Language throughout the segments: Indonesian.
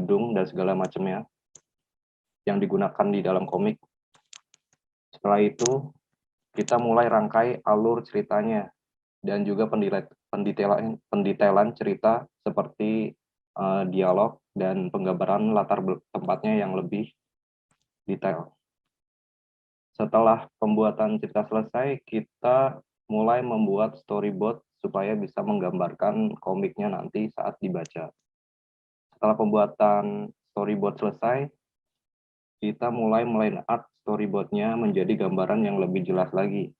gedung dan segala macamnya yang digunakan di dalam komik. Setelah itu, kita mulai rangkai alur ceritanya dan juga pendetailan cerita seperti dialog dan penggambaran latar tempatnya yang lebih detail. Setelah pembuatan cerita selesai, kita mulai membuat storyboard supaya bisa menggambarkan komiknya nanti saat dibaca. Setelah pembuatan storyboard selesai, kita mulai line art storyboardnya menjadi gambaran yang lebih jelas lagi.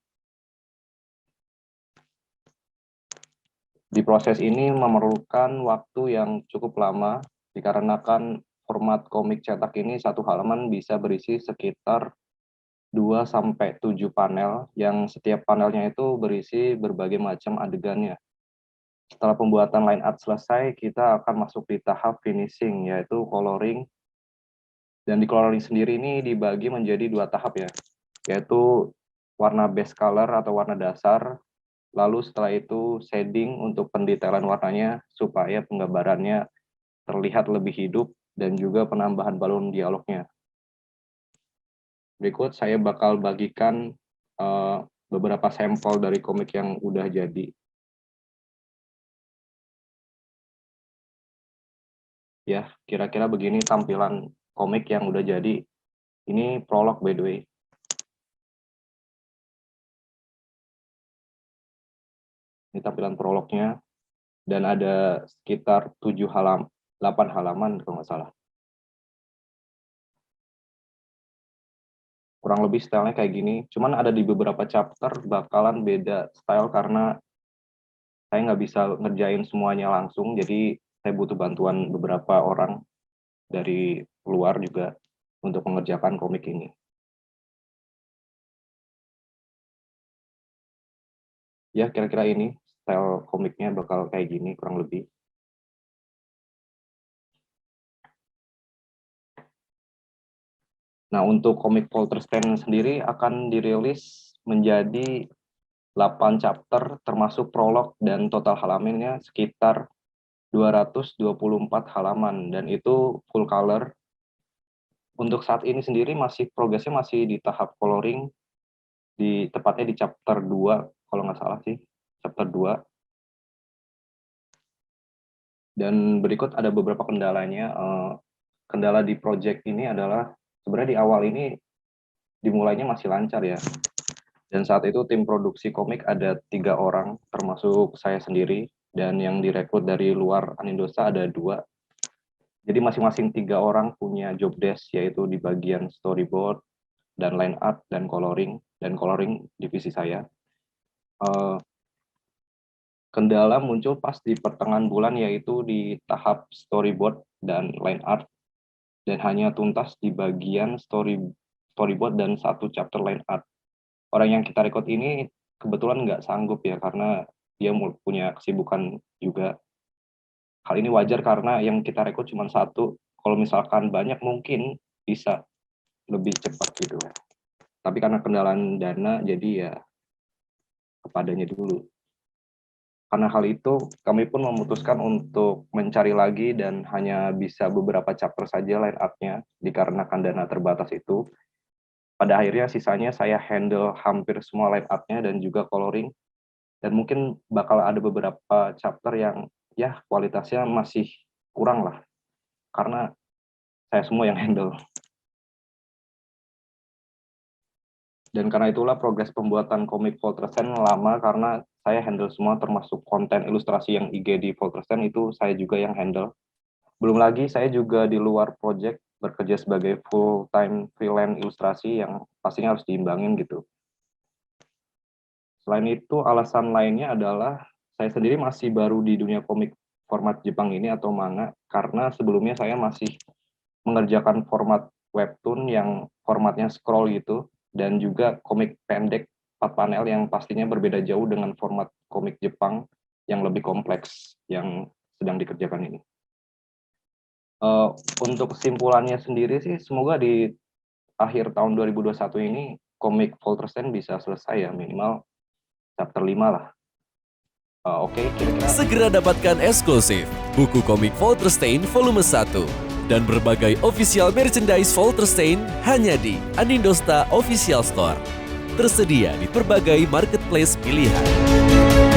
Di proses ini memerlukan waktu yang cukup lama, dikarenakan format komik cetak ini satu halaman bisa berisi sekitar 2-7 panel, yang setiap panelnya itu berisi berbagai macam adegannya. Setelah pembuatan line art selesai, kita akan masuk di tahap finishing, yaitu coloring. Dan di coloring sendiri ini dibagi menjadi 2 tahap ya, yaitu warna base color atau warna dasar, lalu setelah itu shading untuk pendetailan warnanya supaya penggambarannya terlihat lebih hidup, dan juga penambahan balon dialognya. Berikut saya bakal bagikan beberapa sampel dari komik yang udah jadi. Ya, kira-kira begini tampilan komik yang udah jadi. Ini prolog by the way. Ini tampilan prolognya, dan ada sekitar 8 halaman kalau nggak salah. Kurang lebih stylenya kayak gini, cuman ada di beberapa chapter bakalan beda style karena saya nggak bisa ngerjain semuanya langsung, jadi saya butuh bantuan beberapa orang dari luar juga untuk mengerjakan komik ini. Ya, kira-kira ini style komiknya bakal kayak gini kurang lebih. Nah, untuk komik Poltergeist sendiri akan dirilis menjadi 8 chapter termasuk prolog, dan total halamannya sekitar 224 halaman, dan itu full color. Untuk saat ini sendiri progresnya masih di tahap coloring, tepatnya di chapter 2 kalau nggak salah sih, chapter 2. Dan berikut ada beberapa kendalanya. Kendala di project ini adalah sebenarnya di awal ini dimulainya masih lancar ya. Dan saat itu tim produksi komik ada 3 orang, termasuk saya sendiri, dan yang direkrut dari luar Anindosa ada 2. Jadi masing-masing 3 orang punya job desk, yaitu di bagian storyboard, dan line art, dan coloring divisi saya. Kendala muncul pas di pertengahan bulan, yaitu di tahap storyboard dan line art, dan hanya tuntas di bagian storyboard dan 1 chapter line art. Orang yang kita rekrut ini kebetulan nggak sanggup ya, karena dia punya kesibukan juga. Hal ini wajar karena yang kita rekrut cuma 1. Kalau misalkan banyak mungkin bisa lebih cepat gitu. Tapi karena kendalaan dana, jadi ya kepadanya dulu. Karena hal itu, kami pun memutuskan untuk mencari lagi, dan hanya bisa beberapa chapter saja line up-nya dikarenakan dana terbatas itu. Pada akhirnya sisanya saya handle hampir semua line up-nya dan juga coloring. Dan mungkin bakal ada beberapa chapter yang ya kualitasnya masih kurang lah, karena saya semua yang handle. Dan karena itulah progres pembuatan komik Poltergeist lama, karena saya handle semua, termasuk konten ilustrasi yang IG di Poltergeist itu saya juga yang handle. Belum lagi saya juga di luar project bekerja sebagai full-time freelance ilustrasi yang pastinya harus diimbangin gitu. Selain itu, alasan lainnya adalah saya sendiri masih baru di dunia komik format Jepang ini atau manga, karena sebelumnya saya masih mengerjakan format webtoon yang formatnya scroll gitu, dan juga komik pendek 4 panel yang pastinya berbeda jauh dengan format komik Jepang yang lebih kompleks yang sedang dikerjakan ini. Untuk kesimpulannya sendiri sih, semoga di akhir tahun 2021 ini komik Poltergeist bisa selesai ya, minimal chapter 5 lah. Oke, kira-kira Segera dapatkan eksklusif buku komik Poltergeist volume 1 dan berbagai official merchandise Volterstein hanya di Anindostar Official Store. Tersedia di berbagai marketplace pilihan.